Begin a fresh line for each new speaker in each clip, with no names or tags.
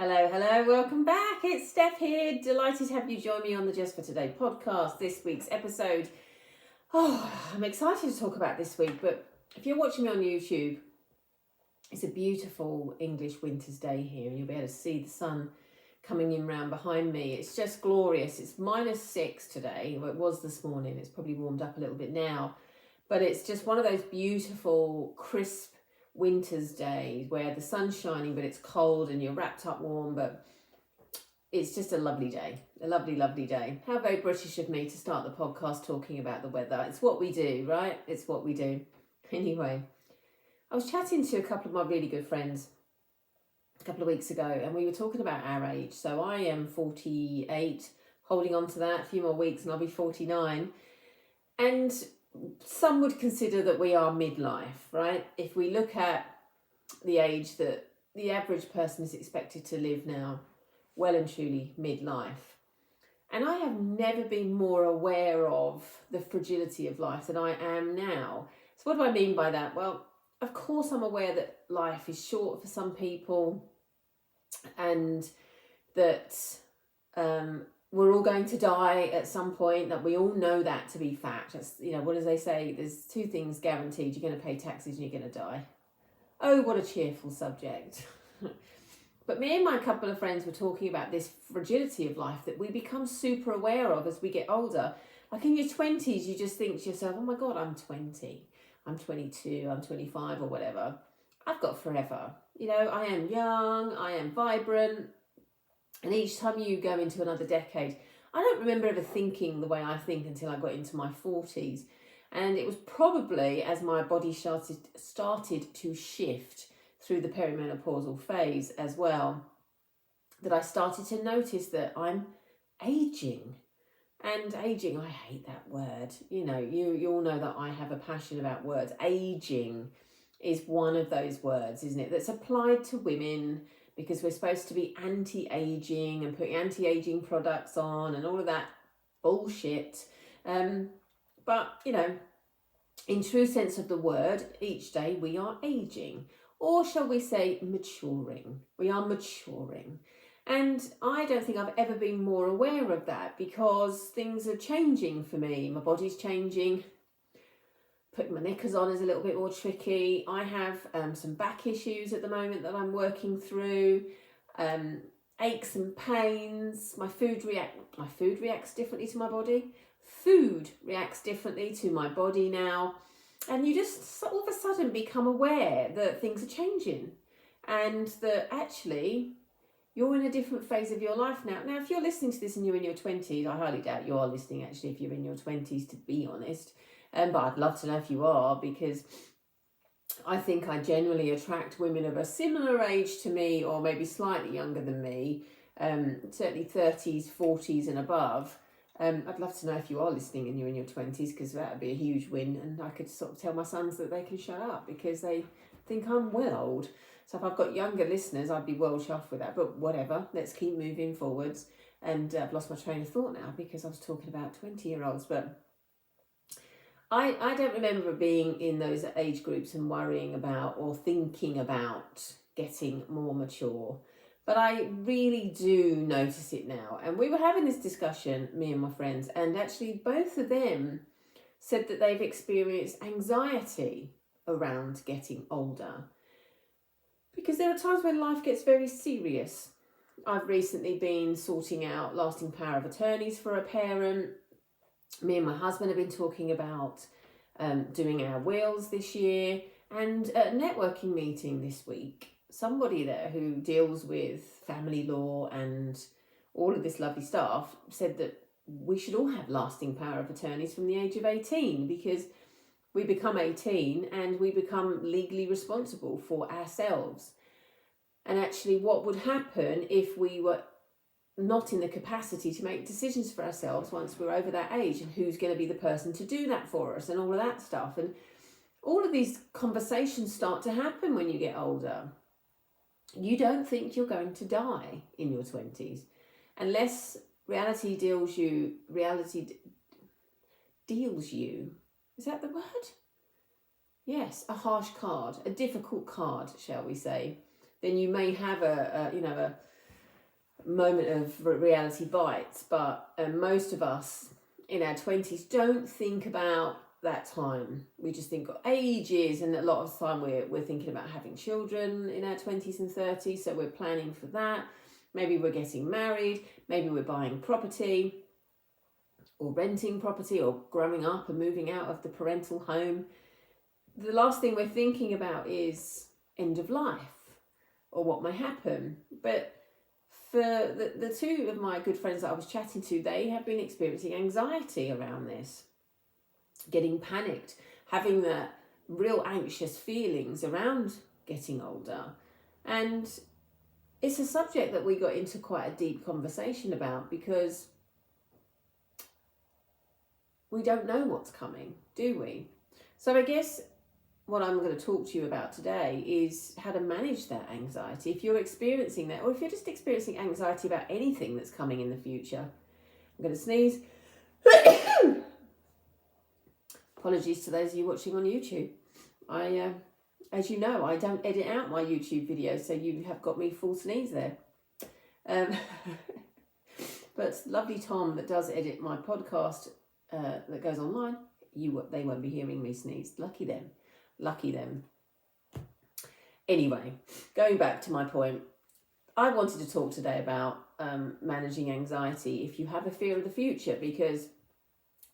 Hello, welcome back. It's Steph here. Delighted to have you join me on the Just for Today podcast, this week's episode. I'm excited to talk about this week, but if you're watching me on YouTube, it's a beautiful English winter's day here, and you'll be able to see the sun coming in round behind me. It's just glorious. It's -6 today. Well, it was this morning. It's probably warmed up a little bit now, but it's just one of those beautiful, crisp winter's days where the sun's shining but it's cold and you're wrapped up warm, but it's just a lovely day, a lovely day. How very British of me to start the podcast talking about the weather. It's what we do, right? It's what we do. Anyway, I was chatting to a couple of my really good friends a couple of weeks ago, and we were talking about our age. So I am 48, holding on to that, a few more weeks and I'll be 49. And some would consider that we are midlife, right? If we look at the age that the average person is expected to live now, well and truly midlife. And I have never been more aware of the fragility of life than I am now. So what do I mean by that? Well, of course I'm aware that life is short for some people and that we're all going to die at some point, that we all know that to be fact. It's, what do they say? There's two things guaranteed. You're going to pay taxes and you're going to die. Oh, what a cheerful subject. But me and my couple of friends were talking about this fragility of life that we become super aware of as we get older. Like in your 20s, you just think to yourself, oh my God, I'm 20, I'm 22, I'm 25 or whatever. I've got forever. I am young, I am vibrant. And each time you go into another decade, I don't remember ever thinking the way I think until I got into my 40s. And it was probably as my body started to shift through the perimenopausal phase as well, that I started to notice that I'm aging. And aging, I hate that word. You all know that I have a passion about words. Aging is one of those words, isn't it? That's applied to women, because we're supposed to be anti-aging and putting anti-aging products on and all of that bullshit. But, in true sense of the word, each day we are aging. Or shall we say maturing? We are maturing. And I don't think I've ever been more aware of that, because things are changing for me. My body's changing. Putting my knickers on is a little bit more tricky. I have some back issues at the moment that I'm working through. Aches and pains. My food reacts differently to my body. Food reacts differently to my body now. And you just all of a sudden become aware that things are changing, and that actually you're in a different phase of your life now. Now, if you're listening to this and you're in your 20s, I highly doubt you are listening actually if you're in your 20s, to be honest. But I'd love to know if you are, because I think I generally attract women of a similar age to me, or maybe slightly younger than me, certainly 30s, 40s and above. I'd love to know if you are listening and you're in your 20s, because that would be a huge win, and I could sort of tell my sons that they can shut up because they think I'm well old. So if I've got younger listeners, I'd be well chuffed with that. But whatever, let's keep moving forwards. And I've lost my train of thought now because I was talking about 20-year-olds, but I don't remember being in those age groups and worrying about or thinking about getting more mature. But I really do notice it now. And we were having this discussion, me and my friends, and actually both of them said that they've experienced anxiety around getting older. Because there are times when life gets very serious. I've recently been sorting out lasting power of attorneys for a parent. Me and my husband have been talking about doing our wills this year, and at a networking meeting this week, somebody there who deals with family law and all of this lovely stuff said that we should all have lasting power of attorneys from the age of 18, because we become 18 and we become legally responsible for ourselves. And actually what would happen if we were not in the capacity to make decisions for ourselves once we're over that age, and who's going to be the person to do that for us, and all of that stuff. And all of these conversations start to happen when you get older. You don't think you're going to die in your 20s unless reality deals you, is that the word? Yes, a harsh card, a difficult card, shall we say. Then you may have a moment of reality bites, but most of us in our 20s don't think about that time. We just think of ages, and a lot of the time we're thinking about having children in our 20s and 30s, so we're planning for that. Maybe we're getting married, maybe we're buying property or renting property or growing up and moving out of the parental home. The last thing we're thinking about is end of life or what may happen. But for the two of my good friends that I was chatting to, they have been experiencing anxiety around this, getting panicked, having that real anxious feelings around getting older. And it's a subject that we got into quite a deep conversation about, because we don't know what's coming, do we? So I guess what I'm going to talk to you about today is how to manage that anxiety. If you're experiencing that, or if you're just experiencing anxiety about anything that's coming in the future. I'm going to sneeze. Apologies to those of you watching on YouTube. As you know, I don't edit out my YouTube videos, so you have got me full sneeze there. But lovely Tom that does edit my podcast that goes online, they won't be hearing me sneeze. Lucky them. Anyway, going back to my point, I wanted to talk today about managing anxiety if you have a fear of the future, because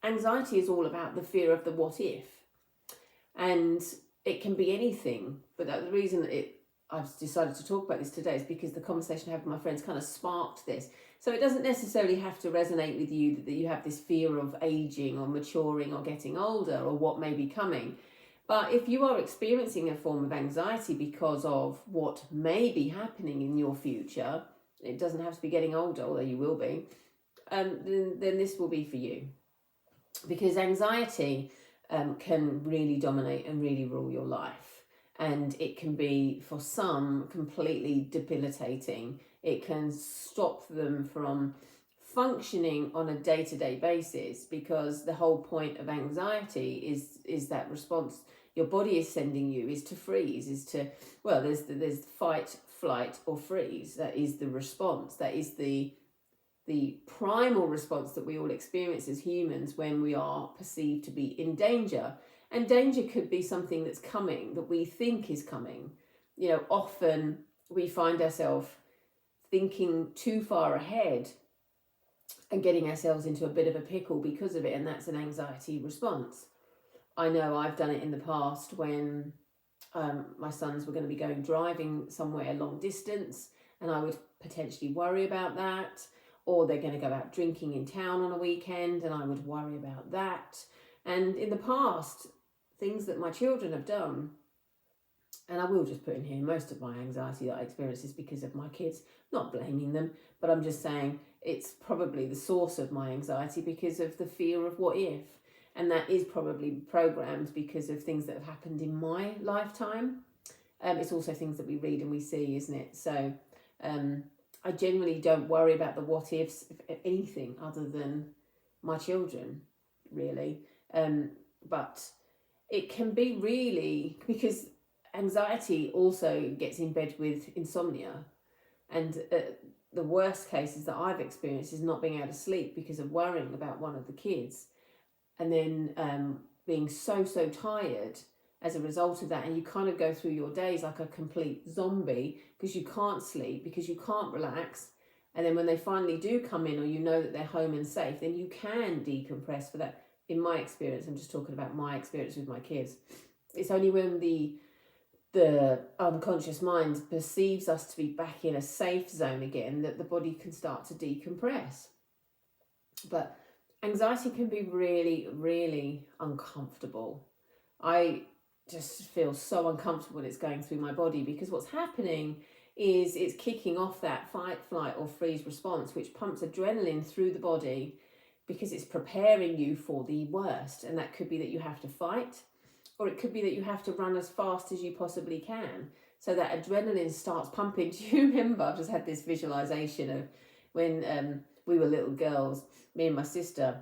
anxiety is all about the fear of the what if. And it can be anything, but the reason that I've decided to talk about this today is because the conversation I had with my friends kind of sparked this. So it doesn't necessarily have to resonate with you that you have this fear of aging or maturing or getting older or what may be coming. But if you are experiencing a form of anxiety because of what may be happening in your future, it doesn't have to be getting older, although you will be, then this will be for you. Because anxiety can really dominate and really rule your life. And it can be, for some, completely debilitating. It can stop them from functioning on a day-to-day basis, because the whole point of anxiety is that response your body is sending you is to freeze, there's fight, flight or freeze. That is the response. That is the primal response that we all experience as humans when we are perceived to be in danger. And danger could be something that's coming, that we think is coming. Often we find ourselves thinking too far ahead and getting ourselves into a bit of a pickle because of it, and that's an anxiety response. I know I've done it in the past when my sons were going to be going driving somewhere long distance, and I would potentially worry about that. Or they're going to go out drinking in town on a weekend, and I would worry about that. And in the past, things that my children have done, and I will just put in here, most of my anxiety that I experience is because of my kids, not blaming them, but I'm just saying it's probably the source of my anxiety because of the fear of what if. And that is probably programmed because of things that have happened in my lifetime. It's also things that we read and we see, isn't it? So I generally don't worry about the what ifs of anything other than my children, really. But it can be really, because anxiety also gets in bed with insomnia. And the worst cases that I've experienced is not being able to sleep because of worrying about one of the kids. And then being so tired as a result of that, and you kind of go through your days like a complete zombie because you can't sleep, because you can't relax. And then when they finally do come in, or you know that they're home and safe, then you can decompress for that. In my experience, I'm just talking about my experience with my kids. It's only when the unconscious mind perceives us to be back in a safe zone again that the body can start to decompress. But anxiety can be really, really uncomfortable. I just feel so uncomfortable when it's going through my body, because what's happening is it's kicking off that fight, flight or freeze response, which pumps adrenaline through the body because it's preparing you for the worst. And that could be that you have to fight, or it could be that you have to run as fast as you possibly can. So that adrenaline starts pumping. Do you remember? I've just had this visualization of when we were little girls, me and my sister,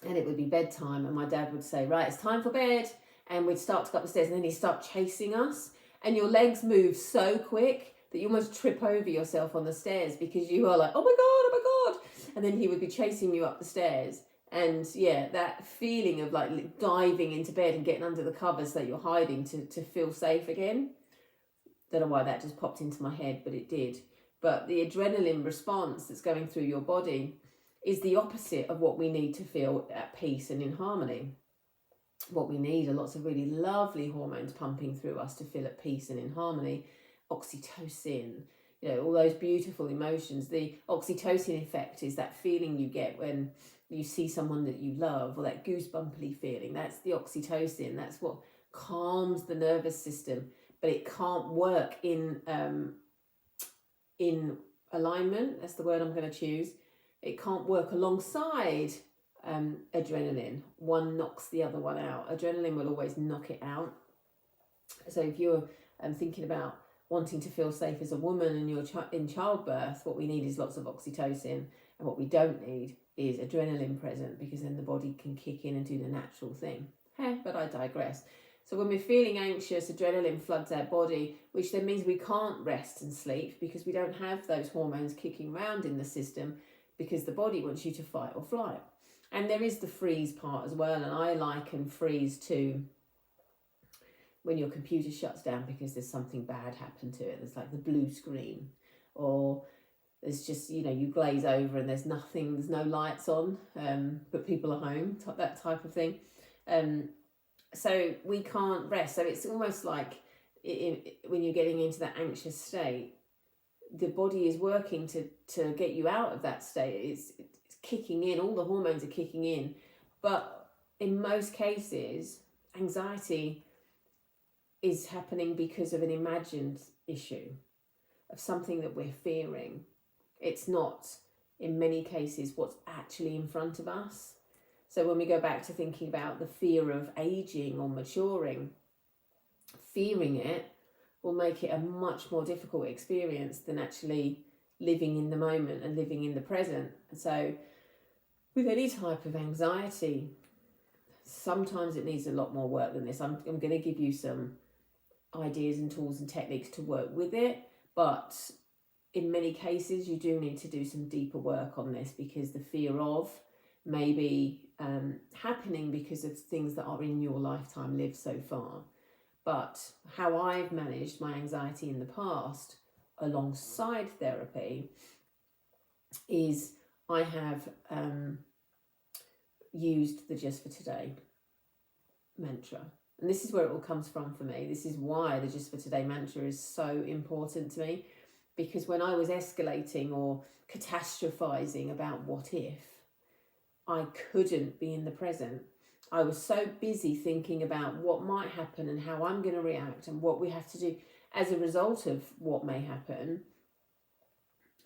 and it would be bedtime, and my dad would say, right, it's time for bed. And we'd start to go up the stairs, and then he'd start chasing us. And your legs move so quick that you almost trip over yourself on the stairs because you are like, oh my God, oh my God. And then he would be chasing you up the stairs. And yeah, that feeling of like diving into bed and getting under the covers so that you're hiding to feel safe again. Don't know why that just popped into my head, but it did. But the adrenaline response that's going through your body is the opposite of what we need to feel at peace and in harmony. What we need are lots of really lovely hormones pumping through us to feel at peace and in harmony. Oxytocin, all those beautiful emotions. The oxytocin effect is that feeling you get when you see someone that you love, or that goosebumpy feeling. That's the oxytocin. That's what calms the nervous system, but it can't work in alignment. That's the word I'm going to choose. It can't work alongside adrenaline. One knocks the other one out. Adrenaline will always knock it out. So if you're thinking about wanting to feel safe as a woman and you're in childbirth, what we need is lots of oxytocin, and what we don't need is adrenaline present, because then the body can kick in and do the natural thing. But I digress. So when we're feeling anxious, adrenaline floods our body, which then means we can't rest and sleep because we don't have those hormones kicking around in the system, because the body wants you to fight or flight. And there is the freeze part as well, and I liken freeze to when your computer shuts down because there's something bad happened to it. There's like the blue screen, or there's just, you glaze over and there's nothing, there's no lights on, but people are home, that type of thing. So we can't rest. So it's almost like when you're getting into that anxious state, the body is working to get you out of that state. It's kicking in, all the hormones are kicking in. But in most cases, anxiety is happening because of an imagined issue, of something that we're fearing. It's not, in many cases, what's actually in front of us. So when we go back to thinking about the fear of aging or maturing, fearing it will make it a much more difficult experience than actually living in the moment and living in the present. And so with any type of anxiety, sometimes it needs a lot more work than this. I'm going to give you some ideas and tools and techniques to work with it, but in many cases you do need to do some deeper work on this, because the fear of may be happening because of things that are in your lifetime lived so far. But how I've managed my anxiety in the past alongside therapy is I have used the Just for Today mantra. And this is where it all comes from for me. This is why the Just for Today mantra is so important to me, because when I was escalating or catastrophizing about what if, I couldn't be in the present. I was so busy thinking about what might happen and how I'm going to react and what we have to do as a result of what may happen.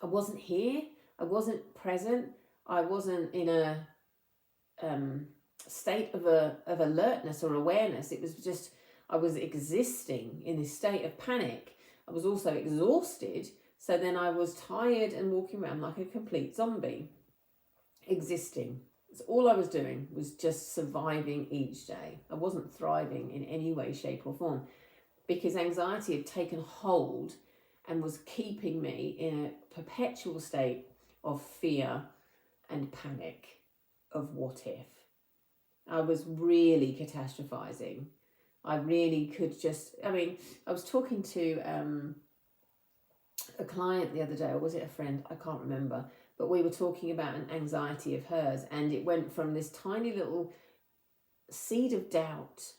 I wasn't here. I wasn't present. I wasn't in a state of alertness or awareness. It was just, I was existing in this state of panic. I was also exhausted. So then I was tired and walking around like a complete zombie, existing. So all I was doing was just surviving each day. I wasn't thriving in any way, shape or form, because anxiety had taken hold and was keeping me in a perpetual state of fear and panic of what if. I was really catastrophizing. I really could just, I was talking to a client the other day, or was it a friend? I can't remember. But we were talking about an anxiety of hers, and it went from this tiny little seed of doubt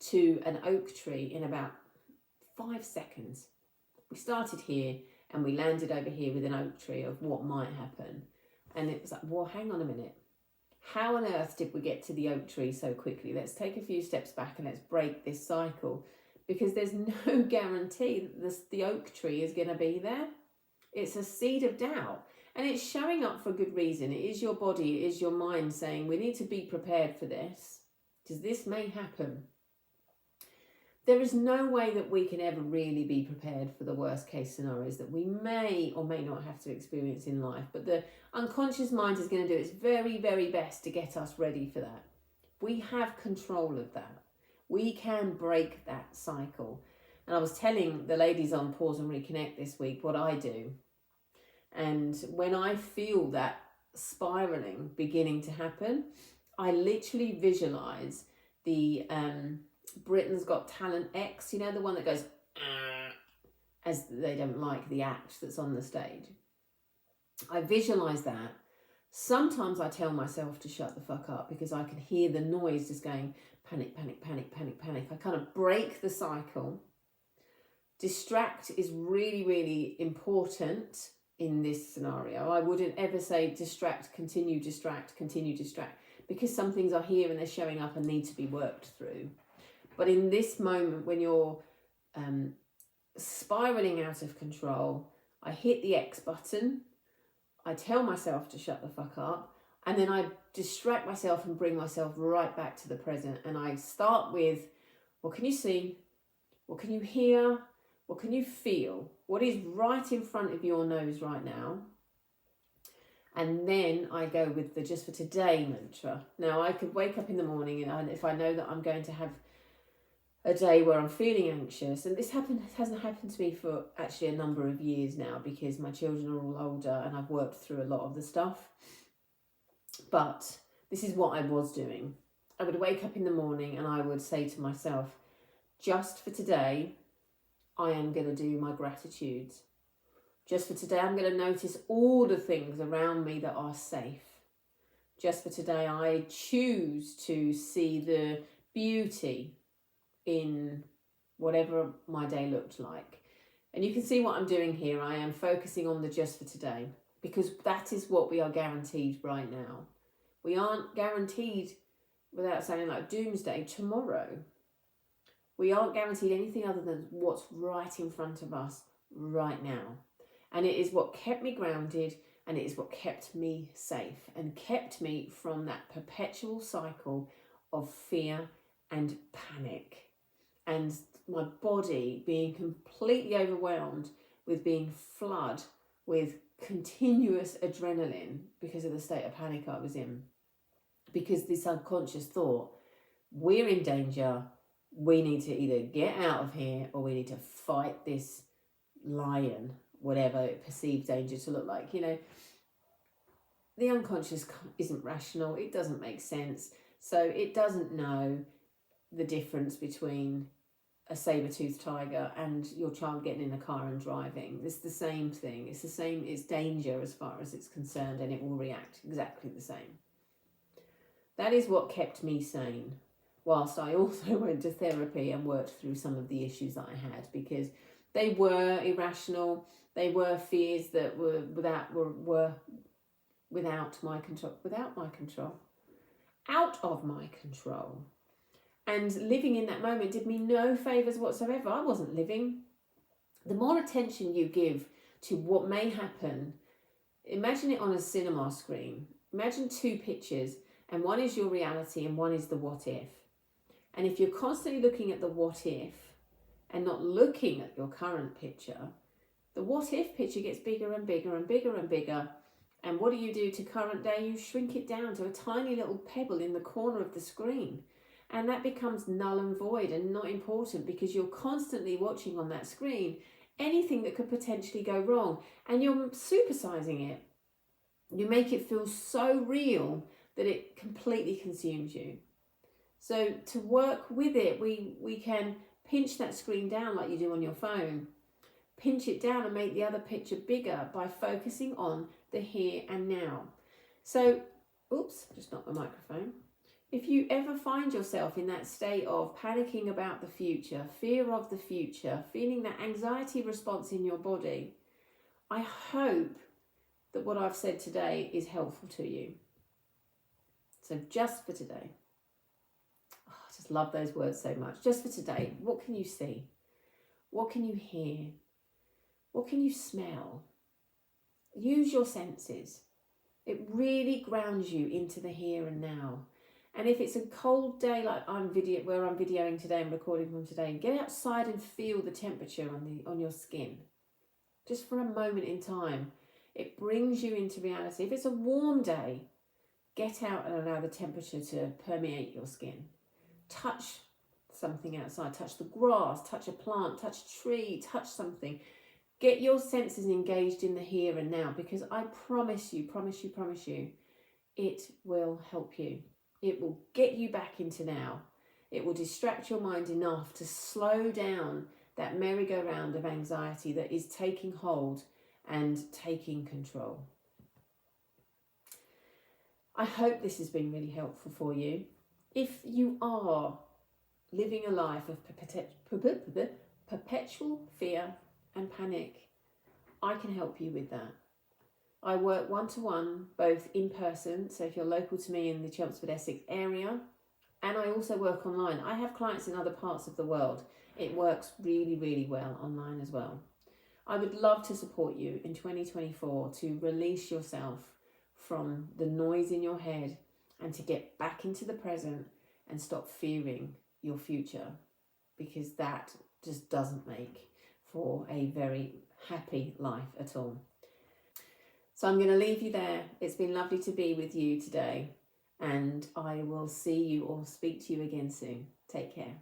to an oak tree in about 5 seconds. We started here and we landed over here with an oak tree of what might happen. And it was like, well, hang on a minute. How on earth did we get to the oak tree so quickly? Let's take a few steps back and let's break this cycle, because there's no guarantee that the oak tree is going to be there. It's a seed of doubt. And it's showing up for a good reason. It is your body, it is your mind saying, we need to be prepared for this, because this may happen. There is no way that we can ever really be prepared for the worst case scenarios that we may or may not have to experience in life. But the unconscious mind is going to do its very, very best to get us ready for that. We have control of that. We can break that cycle. And I was telling the ladies on Pause and Reconnect this week what I do. And when I feel that spiraling beginning to happen, I literally visualize the Britain's Got Talent X, you know, the one that goes, as they don't like the act that's on the stage. I visualize that. Sometimes I tell myself to shut the fuck up because I can hear the noise just going panic, panic, panic, panic, panic. I kind of break the cycle. Distract is really, really important in this scenario. I wouldn't ever say distract, continue, because some things are here and they're showing up and need to be worked through. But in this moment, when you're spiraling out of control, I hit the X button, I tell myself to shut the fuck up, and then I distract myself and bring myself right back to the present. And I start with, what can you see? What can you hear? What can you feel? What is right in front of your nose right now? And then I go with the just for today mantra. Now, I could wake up in the morning and if I know that I'm going to have a day where I'm feeling anxious, and this hasn't happened to me for actually a number of years now because my children are all older and I've worked through a lot of the stuff. But this is what I was doing. I would wake up in the morning and I would say to myself, just for today, I am going to do my gratitudes. Just for today, I'm going to notice all the things around me that are safe. Just for today, I choose to see the beauty in whatever my day looked like. And you can see what I'm doing here. I am focusing on the just for today because that is what we are guaranteed right now. We aren't guaranteed, without sounding like doomsday, tomorrow. We aren't guaranteed anything other than what's right in front of us right now. And it is what kept me grounded, and it is what kept me safe and kept me from that perpetual cycle of fear and panic. And my body being completely overwhelmed with being flooded with continuous adrenaline because of the state of panic I was in. Because this unconscious thought, we're in danger, we need to either get out of here or we need to fight this lion, whatever perceived danger to look like. You know, the unconscious isn't rational, it doesn't make sense. So it doesn't know the difference between a saber-toothed tiger and your child getting in a car and driving. It's the same thing. It's the same. It's danger as far as it's concerned, and it will react exactly the same. That is what kept me sane, whilst I also went to therapy and worked through some of the issues that I had, because they were irrational. They were fears that were without my control, out of my control. And living in that moment did me no favours whatsoever. I wasn't living. The more attention you give to what may happen, imagine it on a cinema screen. Imagine two pictures, and one is your reality and one is the what if. And if you're constantly looking at the what if and not looking at your current picture, the what if picture gets bigger and bigger and bigger and bigger. And what do you do to current day? You shrink it down to a tiny little pebble in the corner of the screen. And that becomes null and void and not important because you're constantly watching on that screen anything that could potentially go wrong. And you're supersizing it. You make it feel so real that it completely consumes you. So to work with it, we can pinch that screen down like you do on your phone. Pinch it down and make the other picture bigger by focusing on the here and now. So, oops, just knocked my microphone. If you ever find yourself in that state of panicking about the future, fear of the future, feeling that anxiety response in your body, I hope that what I've said today is helpful to you. So just for today, I just love those words so much. Just for today, what can you see? What can you hear? What can you smell? Use your senses. It really grounds you into the here and now. And if it's a cold day like I'm videoing today and recording from today, get outside and feel the temperature on your skin. Just for a moment in time. It brings you into reality. If it's a warm day, get out and allow the temperature to permeate your skin. Touch something outside, touch the grass, touch a plant, touch a tree, touch something. Get your senses engaged in the here and now, because I promise you, it will help you. It will get you back into now. It will distract your mind enough to slow down that merry-go-round of anxiety that is taking hold and taking control. I hope this has been really helpful for you. If you are living a life of perpetual fear and panic, I can help you with that. I work one-to-one, both in person, so if you're local to me in the Chelmsford, Essex area, and I also work online. I have clients in other parts of the world. It works really, really well online as well. I would love to support you in 2024 to release yourself from the noise in your head and to get back into the present and stop fearing your future, because that just doesn't make for a very happy life at all. So I'm going to leave you there. It's been lovely to be with you today, and I will see you or speak to you again soon. Take care.